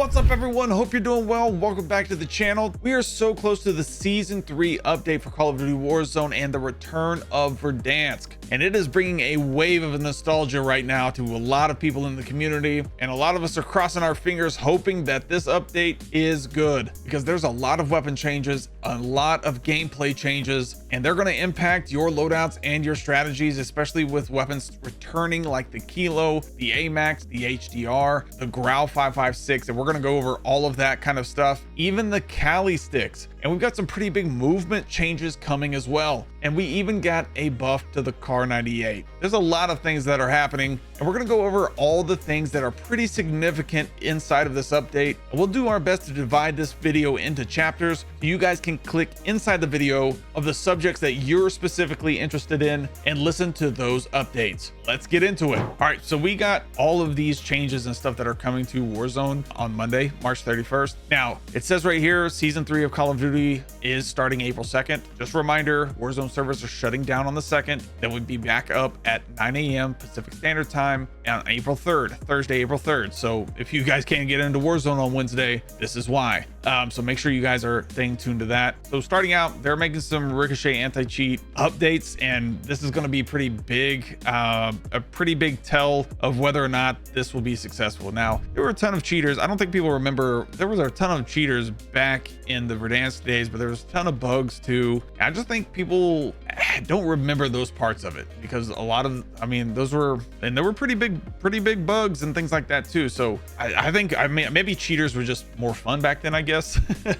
What's up, everyone? Hope you're doing well. Welcome back to the channel. We are so close to the season 3 update for Call of Duty Warzone and the return of Verdansk, and it is bringing a wave of nostalgia right now to a lot of people in the community, and a lot of us are crossing our fingers hoping that this update is good, because there's a lot of weapon changes, a lot of gameplay changes, and they're going to impact your loadouts and your strategies, especially with weapons returning like the Kilo, the AMAX, the HDR, the Grau 556, and we're going to go over all of that kind of stuff, even the Cali sticks. And we've got some pretty big movement changes coming as well, and we even got a buff to the Car 98. There's a lot of things that are happening, and we're going to go over all the things that are pretty significant inside of this update. We'll do our best to divide this video into chapters so you guys can click inside the video of the subjects that you're specifically interested in and listen to those updates. Let's get into it. All right, so we got all of these changes and stuff that are coming to Warzone on Monday, March 31st. Now, it says right here, Season 3 of Call of Duty is starting April 2nd. Just a reminder, Warzone servers are shutting down on the 2nd. Then we'd be back up at 9 a.m. Pacific Standard Time on April 3rd, Thursday, April 3rd. So if you guys can't get into Warzone on Wednesday, this is why. So make sure you guys are staying tuned to that. So starting out, they're making some Ricochet anti-cheat updates, and this is going to be pretty big, a pretty big tell of whether or not this will be successful. Now, there were a ton of cheaters. I don't think people remember, there was a ton of cheaters back in the Verdansk days, but there was a ton of bugs too. I just think people don't remember those parts of it, because a lot of, I mean, those were, and there were pretty big bugs and things like that too. So I think, I mean, maybe cheaters were just more fun back then, I guess.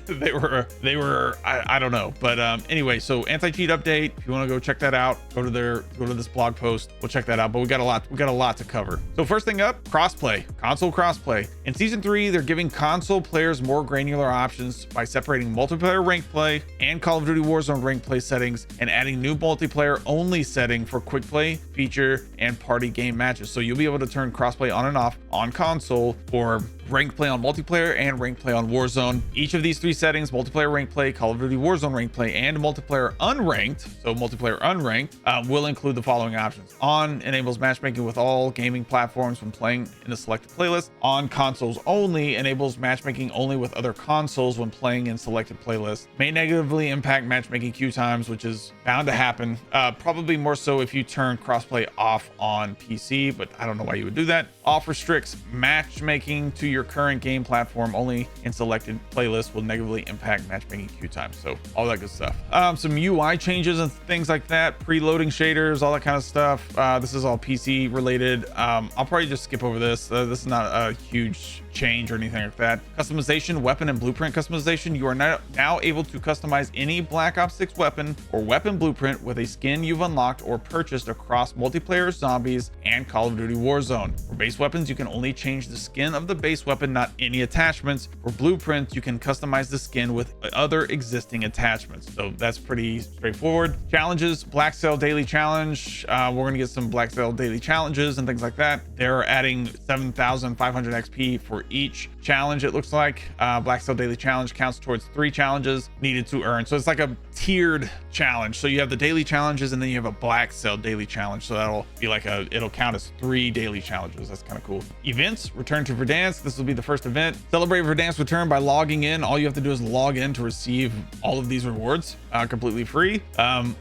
they were I don't know, but anyway, so anti-cheat update, if you want to go check that out, go to this blog post, we'll check that out. But we got a lot to cover. So first thing up, crossplay, console crossplay. In season 3, they're giving console players more granular options by separating multiplayer ranked play and Call of Duty Warzone ranked play settings, and adding new multiplayer only setting for quick play, feature, and party game matches. So you'll be able to turn crossplay on and off on console for ranked play on multiplayer and ranked play on Warzone. Each of these 3 settings, multiplayer ranked play, Call of Duty Warzone ranked play, and multiplayer unranked, so multiplayer unranked, will include the following options. On enables matchmaking with all gaming platforms when playing in a selected playlist. On consoles only enables matchmaking only with other consoles when playing in selected playlists. May negatively impact matchmaking queue times, which is bound to happen. Probably more so if you turn crossplay off on PC, but I don't know why you would do that. Off restricts matchmaking to your current game platform only in selected playlists, will negatively impact matchmaking queue time. So all that good stuff. Some UI changes and things like that, preloading shaders, all that kind of stuff. This is all PC related. I'll probably just skip over this. This is not a huge change or anything like that. Customization, weapon and blueprint customization. You are now able to customize any Black Ops 6 weapon or weapon blueprint with a skin you've unlocked or purchased across multiplayer, zombies, and Call of Duty Warzone. For base weapons, you can only change the skin of the base weapon, not any attachments. For blueprints, you can customize the skin with other existing attachments. So that's pretty straightforward. Challenges, Black Cell Daily Challenge. We're going to get some Black Cell Daily Challenges and things like that. They're adding 7,500 XP for each challenge, it looks like. Black Cell Daily Challenge counts towards 3 challenges needed to earn. So it's like a tiered challenge. So you have the daily challenges, and then you have a Black Cell Daily Challenge. So that'll be like it'll count as 3 daily challenges. That's kind of cool. Events, return to Verdansk. This will be the first event. Celebrate Verdansk return by logging in. All you have to do is log in to receive all of these rewards, completely free.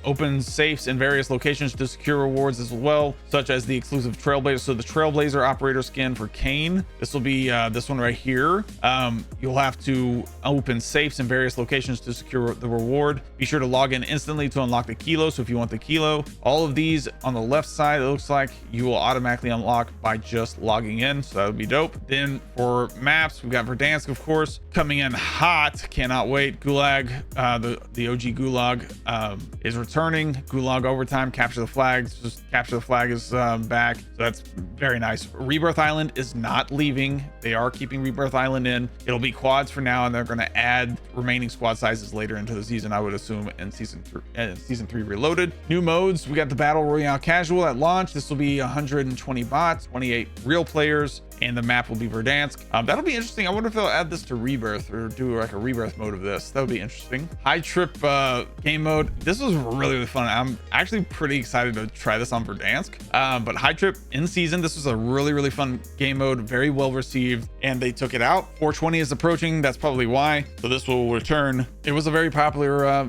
Open safes in various locations to secure rewards as well, such as the exclusive Trailblazer. So the Trailblazer operator skin for Kane. This will be this one right here. You'll have to open safes in various locations to secure the reward. Be sure to log in instantly to unlock the Kilo. So if you want the Kilo, all of these on the left side, it looks like you will automatically unlock by just logging in. So that would be dope. Then for maps, we've got Verdansk, of course, coming in hot. Cannot wait. Gulag, the OG Gulag is returning. Gulag overtime, capture the flag. Just capture the flag is back. So that's very nice. Rebirth Island is not leaving. They are keeping Rebirth Island in. It'll be quads for now, and they're going to add remaining squad sizes later into the season, I would assume, in season 3 Reloaded. New modes, we got the Battle Royale Casual at launch. This will be 120 bots, 28 real players, and the map will be Verdansk. That'll be interesting. I wonder if they'll add this to Rebirth or do like a Rebirth mode of this. That would be interesting. High trip game mode. This was really fun. I'm actually pretty excited to try this on Verdansk. But high trip in season, this was a really fun game mode, very well received, and they took it out. 420 is approaching. That's probably why. So this will return. It was a very popular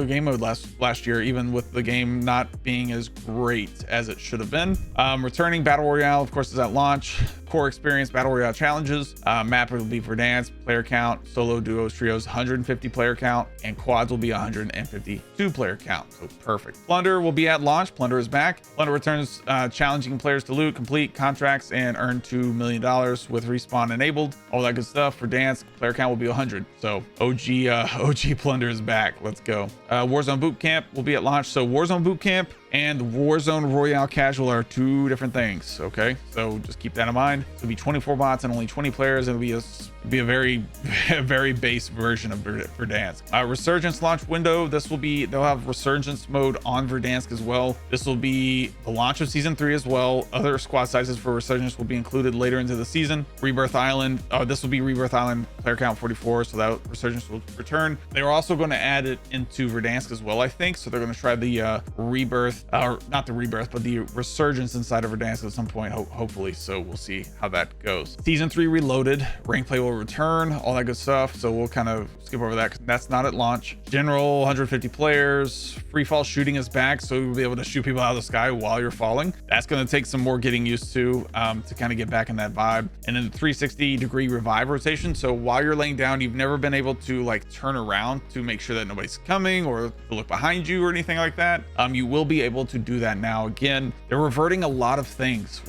game mode last year, even with the game not being as great as it should have been. Returning battle royale, of course, is at launch. Core experience battle royale challenges. Map will be Verdansk. Player count, solo, duos, trios, 150 player count, and quads will be 152 player count. So perfect. Plunder will be at launch. Plunder is back. Plunder returns, challenging players to loot, complete contracts, and earn $2 million with respawn enabled. All that good stuff. Verdansk player count will be 100. So OG Plunder is back. Let's go. Warzone Boot Camp will be at launch. So Warzone Boot Camp and Warzone Royale Casual are two different things. Okay, so just keep that in mind. It'll be 24 bots and only 20 players. It'll be a very base version of Verdansk. Resurgence launch window. They'll have Resurgence mode on Verdansk as well. This will be the launch of season 3 as well. Other squad sizes for Resurgence will be included later into the season. Rebirth Island. This will be Rebirth Island player count 44, so that Resurgence will return. They are also going to add it into Verdansk as well, I think. So they're going to try the Rebirth, or not the Rebirth, but the Resurgence inside of Verdansk at some point, hopefully. So we'll see how that goes. Season 3 Reloaded. Rank play will return, all that good stuff. So we'll kind of skip over that because that's not at launch. General, 150 players. Free fall shooting is back, so you'll be able to shoot people out of the sky while you're falling. That's going to take some more getting used to kind of get back in that vibe. And then the 360-degree revive rotation. So while you're laying down, you've never been able to like turn around to make sure that nobody's coming or to look behind you or anything like that. You will be able to do that now. Again, they're reverting a lot of things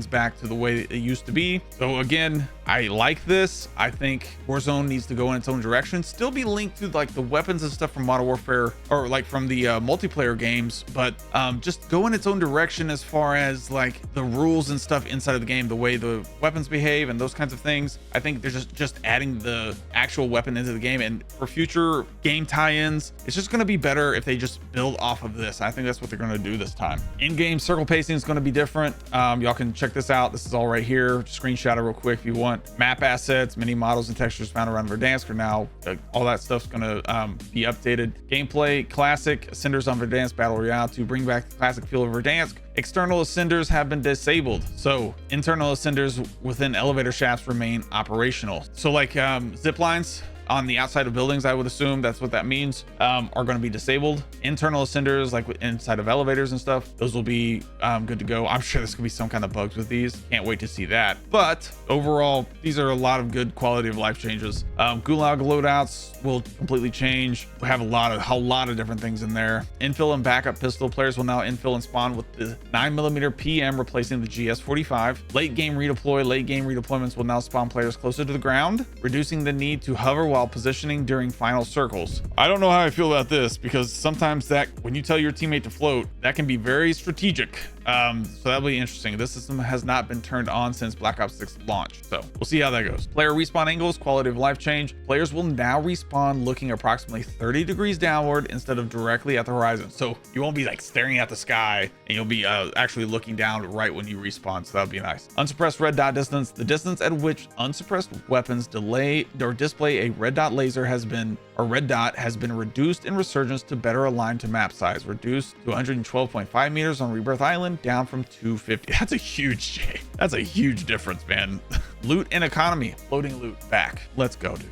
back to the way it used to be. So again, I like this. I think Warzone needs to go in its own direction, still be linked to like the weapons and stuff from Modern Warfare or like from the multiplayer games, but just go in its own direction as far as like the rules and stuff inside of the game, the way the weapons behave and those kinds of things. I think they're just adding the actual weapon into the game, and for future game tie-ins, it's just going to be better if they just build off of this. I think that's what they're going to do this time. In-game circle pacing is going to be different. Y'all can check this out. This is all right here. Just screenshot it real quick if you want. Map assets, mini models, and textures found around Verdansk are now all that stuff's going to be updated. Gameplay classic ascenders on Verdansk battle royale to bring back the classic feel of Verdansk. External ascenders have been disabled, so internal ascenders within elevator shafts remain operational. So like zip lines on the outside of buildings, I would assume that's what that means, are going to be disabled. Internal ascenders like inside of elevators and stuff, those will be good to go. I'm sure there's gonna be some kind of bugs with these. Can't wait to see that. But overall, these are a lot of good quality of life changes. Gulag loadouts will completely change. We have a lot of different things in there. Infill and backup pistol players will now infill and spawn with the 9mm PM replacing the GS45. Late game redeployments will now spawn players closer to the ground, reducing the need to hover while positioning during final circles. I don't know how I feel about this, because sometimes that when you tell your teammate to float, that can be very strategic. So that'll be interesting. This system has not been turned on since Black Ops 6 launch, so we'll see how that goes. Player respawn angles, quality of life change. Players will now respawn looking approximately 30 degrees downward instead of directly at the horizon. So you won't be like staring at the sky, and you'll be actually looking down right when you respawn. So that'll be nice. Unsuppressed red dot distance. The distance at which unsuppressed weapons delay or display a red dot laser has been reduced in Resurgence to better align to map size. Reduced to 112.5 meters on Rebirth Island, down from 250. That's a huge difference, man. Loot and economy. Floating loot back. Let's go, dude.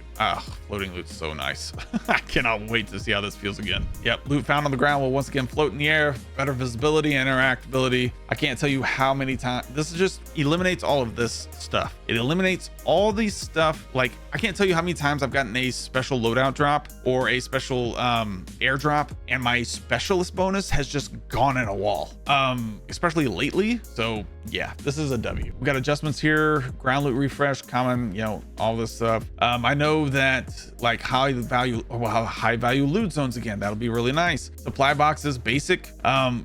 Floating loot's so nice. I cannot wait to see how this feels again. Yep, loot found on the ground will once again float in the air. Better visibility and interactability. I can't tell you how many times this just eliminates all of this stuff. It eliminates all these stuff. Like, I can't tell you how many times I've gotten a special loadout drop or a special airdrop, and my specialist bonus has just gone in a wall, especially lately. So yeah, this is a W. We got adjustments here, ground loot refresh, common, all this stuff. I know that like high value loot zones, again, that'll be really nice. Supply boxes, basic.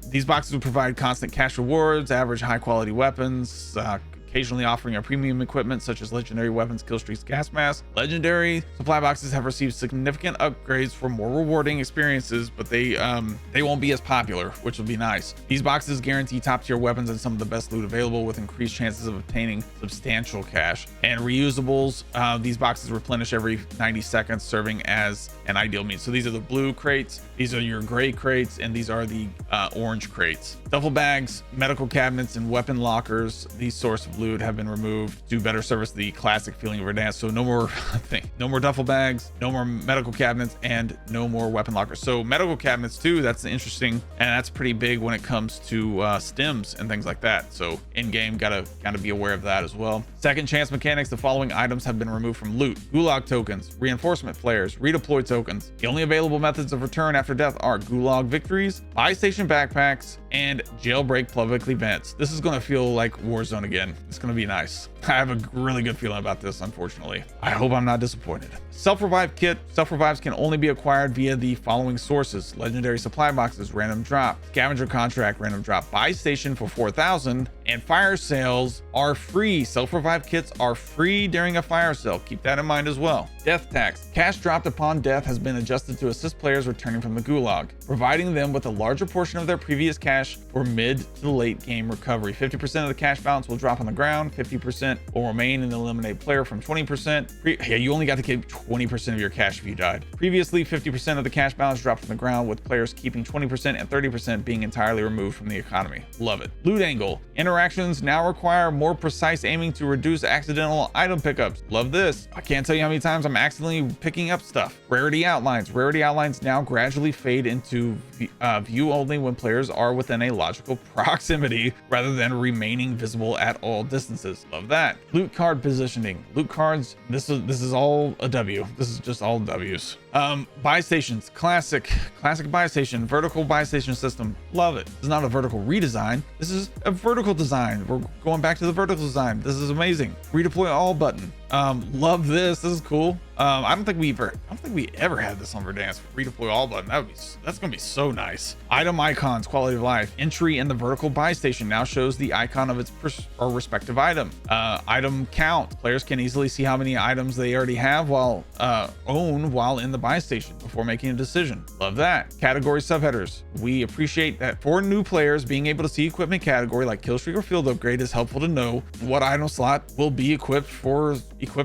These boxes will provide constant cash rewards, average high quality weapons, occasionally offering a premium equipment such as legendary weapons, kill streaks, gas masks. Legendary supply boxes have received significant upgrades for more rewarding experiences, but they won't be as popular, which will be nice. These boxes guarantee top tier weapons and some of the best loot available, with increased chances of obtaining substantial cash. And reusables, these boxes replenish every 90 seconds, serving as an ideal means. So these are the blue crates, these are your gray crates, and these are the orange crates. Duffel bags, medical cabinets, and weapon lockers, these source of loot have been removed to better service the classic feeling of Verdansk. So no more no more duffel bags, no more medical cabinets, and no more weapon lockers. So medical cabinets too, that's interesting, and that's pretty big when it comes to stims and things like that. So in game, gotta be aware of that as well. Second chance mechanics, the following items have been removed from loot: gulag tokens, reinforcement flares, redeploy tokens. The only available methods of return after death are gulag victories, buy station backpacks, and jailbreak public events. This is going to feel like Warzone again. It's going to be nice. I have a really good feeling about this, unfortunately. I hope I'm not disappointed. Self-revive kit. Self-revives can only be acquired via the following sources: legendary supply boxes, random drop, scavenger contract, random drop, buy station for 4,000, and fire sales are free. Self-revive kits are free during a fire sale. Keep that in mind as well. Death tax. Cash dropped upon death has been adjusted to assist players returning from the gulag, providing them with a larger portion of their previous cash for mid to late game recovery. 50% of the cash balance will drop on the ground, 50% will remain in the eliminated player from 20%. Yeah, you only got to keep 20% of your cash if you died. Previously, 50% of the cash balance dropped on the ground, with players keeping 20% and 30% being entirely removed from the economy. Love it. Loot angle. Interactions now require more precise aiming to reduce accidental item pickups. Love this. I can't tell you how many times I'm accidentally picking up stuff. Rarity outlines. Rarity outlines now gradually fade into view only when players are within a logical proximity rather than remaining visible at all distances. Love that. Loot card positioning. Loot cards, this is all a W. This is just all W's. Buy stations. Classic buy station. Vertical buy station system. Love it. This is not a vertical redesign. This is a vertical design. We're going back to the vertical design. This is amazing. Redeploy all button. Love this. This is cool. I don't think we ever had this on Verdansk. Redeploy all button. That's gonna be so nice. Item icons, quality of life. Entry in the vertical buy station now shows the icon of its respective item. Item count. Players can easily see how many items they already have while in the buy station before making a decision. Love that. Category subheaders. We appreciate that for new players, being able to see equipment category like kill streak or field upgrade is helpful to know what item slot will be equipped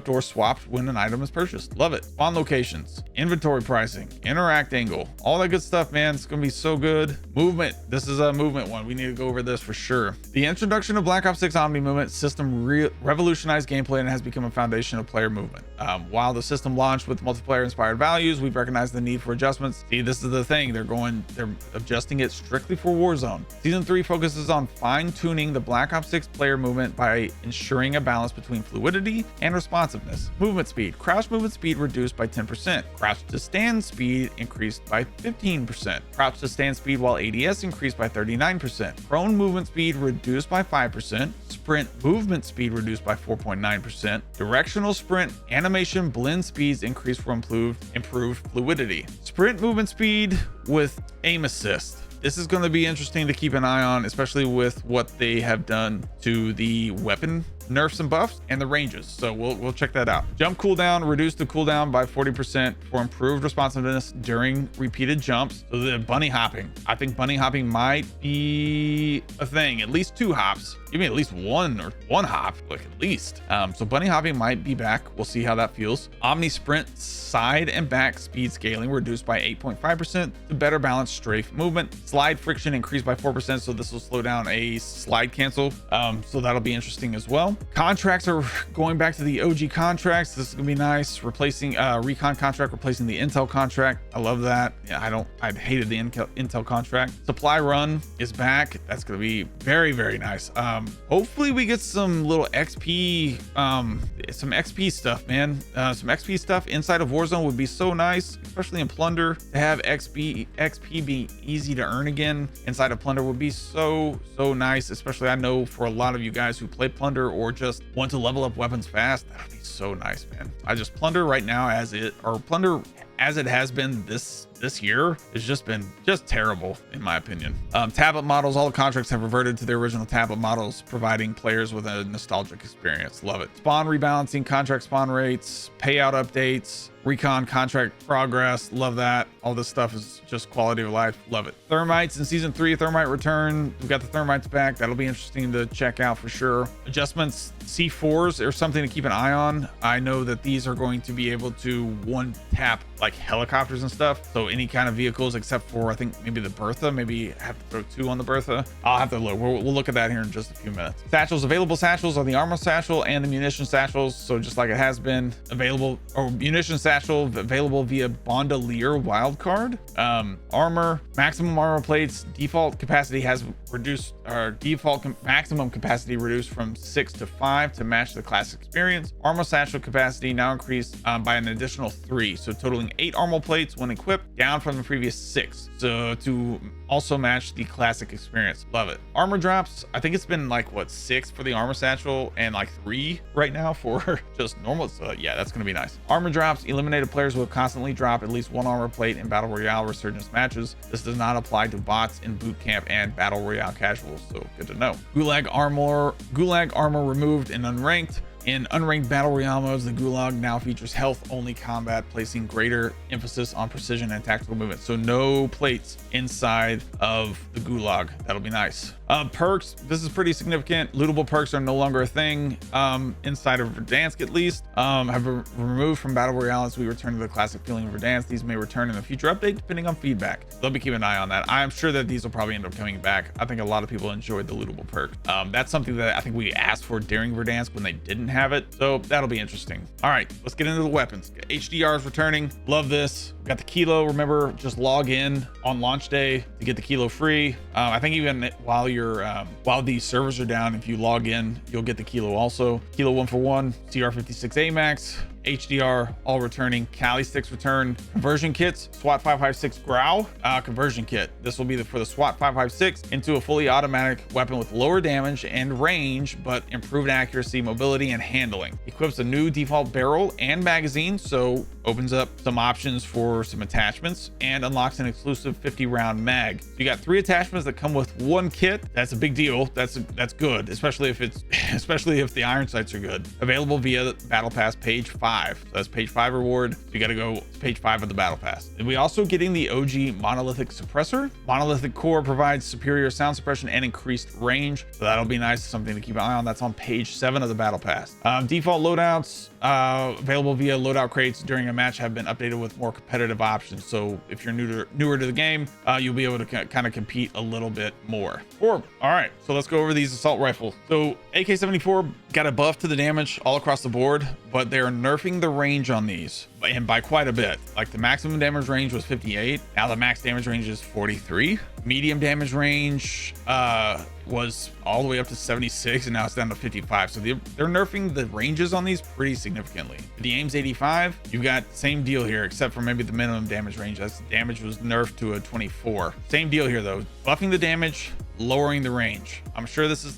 or swapped when an item is purchased. Love it. Spawn locations, inventory pricing, interact angle, all that good stuff, man. It's gonna be so good. Movement. This is a movement one. We need to go over this for sure. The introduction of Black Ops 6 Omni movement system revolutionized gameplay and has become a foundation of player movement. While the system launched with multiplayer inspired values, we've recognized the need for adjustments. See, this is the thing. They're adjusting it strictly for Warzone. Season 3 focuses on fine-tuning the Black Ops 6 player movement by ensuring a balance between fluidity and responsiveness. Movement speed. Crouch movement speed reduced by 10%. Crouch to stand speed increased by 15%. Crouch to stand speed while ADS increased by 39%. Prone movement speed reduced by 5%. Sprint movement speed reduced by 4.9%. Directional sprint animation blend speeds increased for improved fluidity. Sprint movement speed with aim assist. This is going to be interesting to keep an eye on, especially with what they have done to the weapon nerfs and buffs and the ranges. So we'll check that out. Jump cooldown, reduce the cooldown by 40% for improved responsiveness during repeated jumps. So the bunny hopping, I think bunny hopping might be a thing. At least 2 hops. Give me at least one hop, like at least. So bunny hopping might be back. We'll see how that feels. Omni sprint side and back speed scaling reduced by 8.5% to better balance strafe movement. Slide friction increased by 4%, so this will slow down a slide cancel. So that'll be interesting as well. Contracts are going back to the OG contracts. This is gonna be nice. Replacing recon contract, replacing the Intel contract. I love that. Yeah, I hated the Intel contract. Supply run is back. That's gonna be very, very nice. Hopefully we get some little XP, some XP stuff, man. Some XP stuff inside of Warzone would be so nice, especially in Plunder. To have XP be easy to earn again inside of Plunder would be so nice. Especially, I know for a lot of you guys who play Plunder or just want to level up weapons fast, that would be so nice, man. I just Plunder right now Plunder as it has been this year, has just been terrible in my opinion. Tablet models, all the contracts have reverted to their original tablet models, providing players with a nostalgic experience. Love it. Spawn rebalancing, contract spawn rates, payout updates, recon contract progress. Love that. All this stuff is just quality of life. Love it. Thermites in season 3, thermite return. We've got the thermites back. That'll be interesting to check out for sure. Adjustments, C4s are something to keep an eye on. I know that these are going to be able to one tap like helicopters and stuff, so any kind of vehicles except for I think maybe the Bertha. Maybe have to throw 2 on the Bertha. I'll have to look. We'll look at that here in just a few minutes. Satchels, available satchels are the armor satchel and the munition satchels, so just like it has been available, or munition satchel available via Bondolier wildcard. Armor, maximum armor plates, default capacity has reduced, or maximum capacity reduced from 6 to 5 to match the classic experience. Armor satchel capacity now increased by an additional 3, so totaling 8 armor plates when equipped, down from the previous 6, so to also match the classic experience. Love it. Armor drops, I think it's been like what, 6 for the armor satchel and like 3 right now for just normal, so yeah, that's gonna be nice. Armor drops, eliminated players will constantly drop at least 1 armor plate in battle royale resurgence matches. This does not apply to bots in boot camp and battle royale casuals, so good to know. Gulag armor removed and unranked. In unranked battle royale modes, the Gulag now features health only combat, placing greater emphasis on precision and tactical movement. So no plates inside of the Gulag. That'll be nice. Perks, this is pretty significant. Lootable perks are no longer a thing inside of Verdansk, at least. Have removed from battle royale as we return to the classic feeling of Verdansk. These may return in a future update depending on feedback. So let me keep an eye on that. I'm sure that these will probably end up coming back. I think a lot of people enjoyed the lootable perk. That's something that I think we asked for during Verdansk when they didn't have it, so that'll be interesting. All right, let's get into the weapons. HDR is returning. Love this. Got the kilo. Remember, just log in on launch day to get the kilo free. I think even while these servers are down, if you log in, you'll get the kilo also. Kilo 1-for-1, CR56 AMAX, HDR all returning, Cali sticks return, conversion kits, SWAT 556 Grau conversion kit. This will be for the SWAT 556 into a fully automatic weapon with lower damage and range, but improved accuracy, mobility, and handling. Equips a new default barrel and magazine, so opens up some options for some attachments, and unlocks an exclusive 50-round mag. So you got 3 attachments that come with 1 kit. That's a big deal. That's good, especially if the iron sights are good. Available via Battle Pass page 5. So that's page 5 reward. So you got to go to page 5 of the battle pass. And we also getting the OG monolithic suppressor. Monolithic core provides superior sound suppression and increased range, so that'll be nice, something to keep an eye on. That's on page 7 of the battle pass. Default loadouts available via loadout crates during a match have been updated with more competitive options. So if you're newer to the game, you'll be able to kind of compete a little bit more. All right, so let's go over these assault rifles. So AK-74 got a buff to the damage all across the board, but they're nerfing the range on these, and by quite a bit. Like the maximum damage range was 58, now the max damage range is 43. Medium damage range was all the way up to 76, and now it's down to 55. So they're nerfing the ranges on these pretty significantly. The aim's 85. You've got same deal here, except for maybe the minimum damage range. That's damage was nerfed to a 24. Same deal here though, buffing the damage, lowering the range. I'm sure this is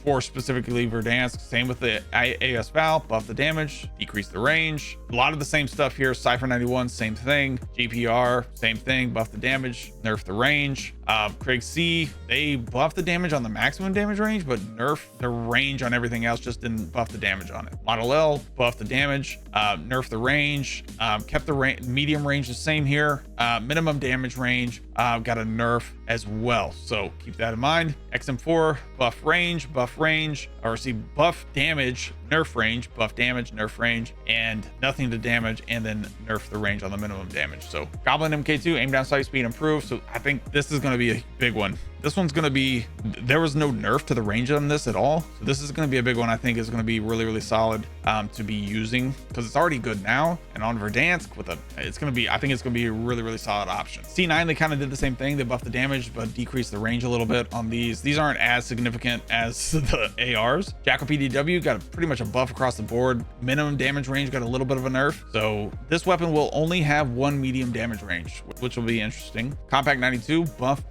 for specifically Verdansk. Same with the AS Val, buff the damage, decrease the range. A lot of the same stuff here. Cypher 91, same thing. GPR, same thing, buff the damage, nerf the range. Craig C, they buff the damage on the maximum damage range, but nerf the range on everything else, just didn't buff the damage on it. Model L, buff the damage, nerf the range, kept the medium range the same here. Minimum damage range, got a nerf as well, so keep that in mind. XM4, buff range, or see buff damage, nerf range, buff damage, nerf range, and nothing to damage, and then nerf the range on the minimum damage. So Goblin MK2, aim down sight speed improved. So I think this is going to be a big one. This one's going to be, there was no nerf to the range on this at all, so this is going to be a big one. I think is going to be really solid to be using, because it's already good now, and on Verdansk with it's going to be, I think it's going to be a really solid option. C9, they kind of did the same thing. They buffed the damage but decreased the range a little bit on these aren't as significant as the ARs. Jackal PDW got pretty much a buff across the board. Minimum damage range got a little bit of a nerf, so this weapon will only have 1 medium damage range, which will be interesting. Compact 92, buff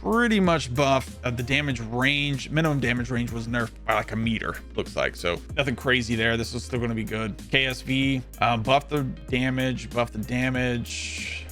pretty much buffed. The damage range, minimum damage range was nerfed by like a meter, looks like. So nothing crazy there. This is still going to be good. KSV, buff the damage,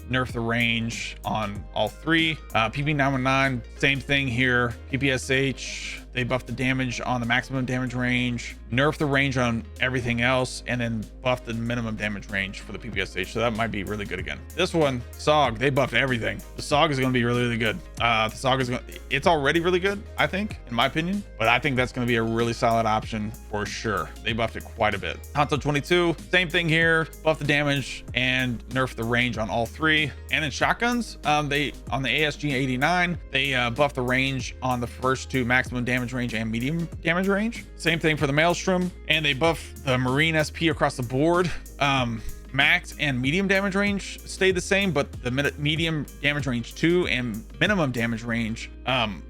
nerf the range on all three. PP919, same thing here. PPSH, they buff the damage on the maximum damage range, nerf the range on everything else, and then buff the minimum damage range for the PPSH. So that might be really good again. This one, SOG, they buffed everything. The SOG is going to be really, really good. The SOG is it's already really good, I think, in my opinion, but I think that's going to be a really solid option for sure. They buffed it quite a bit. Hanzo 22, same thing here, buff the damage and nerf the range on all three. And in shotguns, they on the ASG 89, they buffed the range on the first two, maximum damage range and medium damage range. Same thing for the Maelstrom, and they buffed the Marine SP across the board. Max and medium damage range stayed the same, but the medium damage range 2 and minimum damage range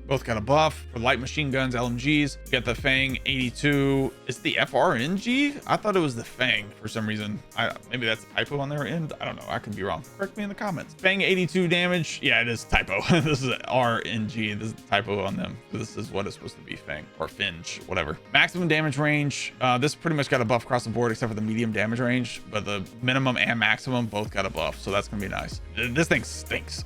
both got a buff. For light machine guns, LMGs, you got the Fang 82. It's the FRNG? I thought it was the Fang for some reason. Maybe that's a typo on their end. I don't know. I could be wrong. Correct me in the comments. Fang 82 damage. Yeah, it is typo. This is RNG. This is a typo on them. So this is what it's supposed to be, Fang or Finge, whatever. Maximum damage range. This pretty much got a buff across the board except for the medium damage range, but the minimum and maximum both got a buff. So that's gonna be nice. This thing stinks.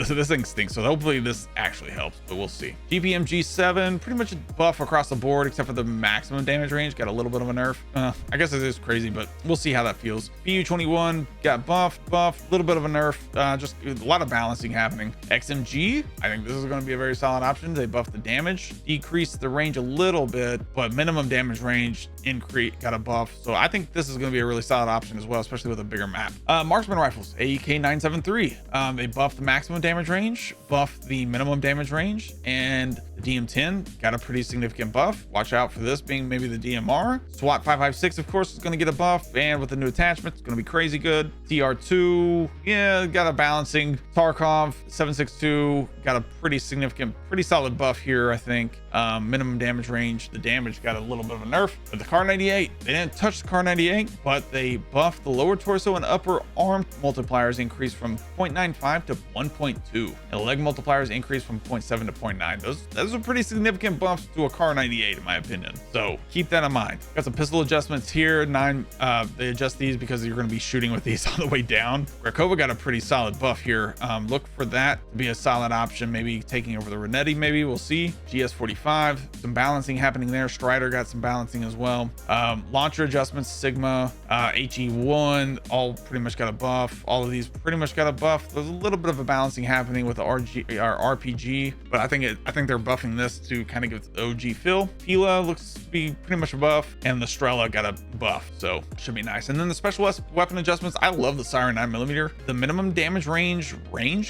This thing stinks. So hopefully this actually helps, but we'll see. GPM G7, pretty much a buff across the board except for the maximum damage range. Got a little bit of a nerf. I guess it is crazy, but we'll see how that feels. PU21 got buff, little bit of a nerf. Just a lot of balancing happening. XMG, I think this is going to be a very solid option. They buffed the damage, decreased the range a little bit, but minimum damage range got a buff. So I think this is going to be a really solid option as well, especially with a bigger map. Marksman rifles, AEK 973. They buffed the maximum damage range, buffed the minimum damage range, and the DM10 got a pretty significant buff. Watch out for this being maybe the DMR. SWAT 556, of course, is going to get a buff, and with the new attachment, it's going to be crazy good. TR2, yeah, got a balancing. Tarkov 762 got a pretty significant, pretty solid buff here, I think. Minimum damage range, the damage got a little bit of a nerf. But the Kar 98, they didn't touch the Kar 98, but they buffed the lower torso and upper arm multipliers increased from 0.95 to 1.2, and the leg multipliers increased from 0.7 to 0.9. Those are pretty significant buffs to a Kar 98 in my opinion, so keep that in mind. Got some pistol adjustments here. They adjust these because you're going to be shooting with these on the way down. Rakova got a pretty solid buff here. Look for that to be a solid option, maybe taking over the Renetti, maybe we'll see. GS45, some balancing happening there. Strider got some balancing as well. Launcher adjustments, Sigma, HE1, all pretty much got a buff. All of these pretty much got a buff. There's a little bit of a balancing happening with the RPG, but I think they're buffing this to kind of give the OG feel. Pila looks to be pretty much a buff, and the Strela got a buff, so should be nice. And then the special weapon adjustments, I love the Siren 9mm. The minimum damage range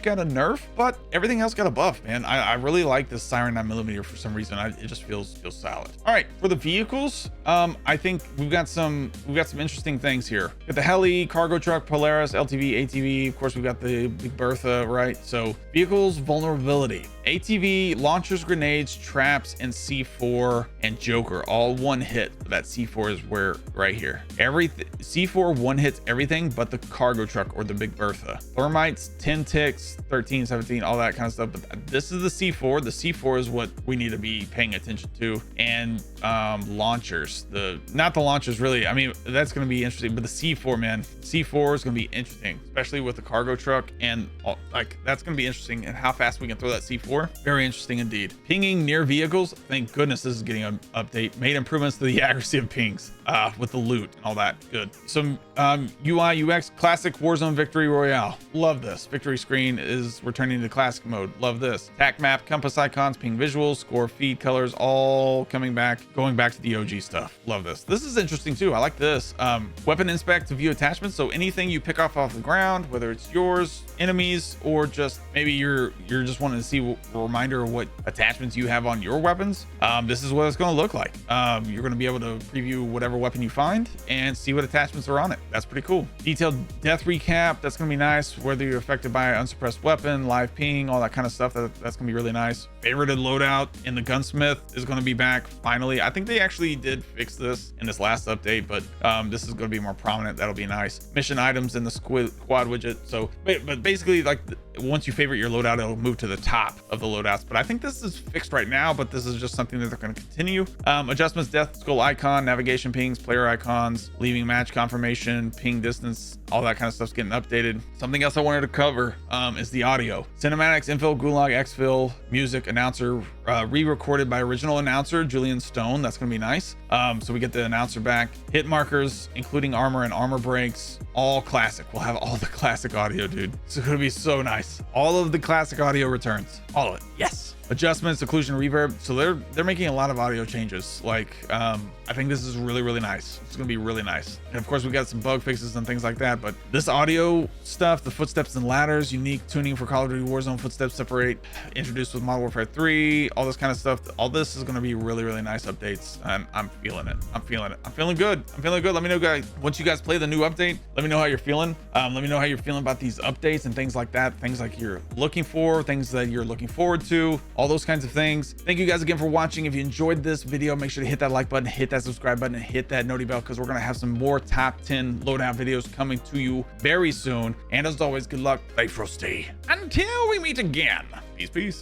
got a nerf, but everything else got a buff, man. I really like this Siren 9mm for some reason. It just feels solid. All right, for the vehicles, I think we've got some interesting things here. Got the heli, cargo truck, Polaris, LTV, ATV. Of course, we've got the Big Bertha, right? So vehicles vulnerability. ATV, launchers, grenades, traps, and C4 and Joker, all one hit. That C4 is where right here. C4 one hits everything but the cargo truck or the Big Bertha. Thermites, 10 ticks, 13, 17, all that kind of stuff. But this is the C4. The C4 is what we need to be paying attention to. And launchers, not the launchers really. I mean, that's going to be interesting, but the C4, man, C4 is going to be interesting, especially with the cargo truck, and like that's going to be interesting, and how fast we can throw that C4. Very interesting indeed. Pinging near vehicles, thank goodness this is getting an update. Made improvements to the accuracy of pings with the loot and all that. Good. Some UI UX classic Warzone victory royale. Love this. Victory screen is returning to classic mode. Love this. Tac map, compass icons, ping visuals, score, feed, colors, all coming back, going back to the OG stuff. Love this. This is interesting too. I like this. Weapon inspect to view attachments. So anything you pick off the ground, whether it's yours, enemies, or just maybe you're just wanting to see a reminder of what attachments you have on your weapons, this is what it's going to look like. You're going to be able to preview whatever weapon you find and see what attachments are on it. That's pretty cool. Detailed death recap, that's going to be nice. Whether you're affected by an unsuppressed weapon, live ping, all that kind of stuff, that's going to be really nice. Favorited loadout in the gunsmith is going to be back finally. I think they actually did fix this in this last update, but this is going to be more prominent. That'll be nice. Mission items in the quad widget. So but basically, like once you favorite your loadout, it'll move to the top of the loadouts, but I think this is fixed right now, but this is just something that they're going to continue. Adjustments, death skull icon, navigation pings, player icons, leaving match confirmation, ping distance, all that kind of stuff's getting updated. Something else I wanted to cover is the audio. Cinematics, info, gulag, exfil, music, announcer, re-recorded by original announcer Julian Stone. That's gonna be nice. So we get the announcer back. Hit markers, including armor and armor breaks, all classic. We'll have all the classic audio, dude. It's gonna be so nice. All of the classic audio returns, all of it. Yes. Adjustments, occlusion, reverb. So they're making a lot of audio changes. Like I think this is really nice. It's gonna be really nice. And of course we got some bug fixes and things like that, but this audio stuff, the footsteps and ladders, unique tuning for Call of Duty Warzone, footsteps separate, introduced with Modern Warfare 3, all this kind of stuff. All this is gonna be really nice updates, and I'm feeling it. I'm feeling good. Let me know, guys, once you guys play the new update, let me know how you're feeling. Let me know how you're feeling about these updates and things like that, things like you're looking for, things that you're looking forward to, all those kinds of things. Thank you guys again for watching. If you enjoyed this video, make sure to hit that like button, hit that subscribe button, and hit that noti bell, because we're gonna have some more top 10 loadout videos coming to you very soon. And as always, good luck, stay frosty, until we meet again. Peace.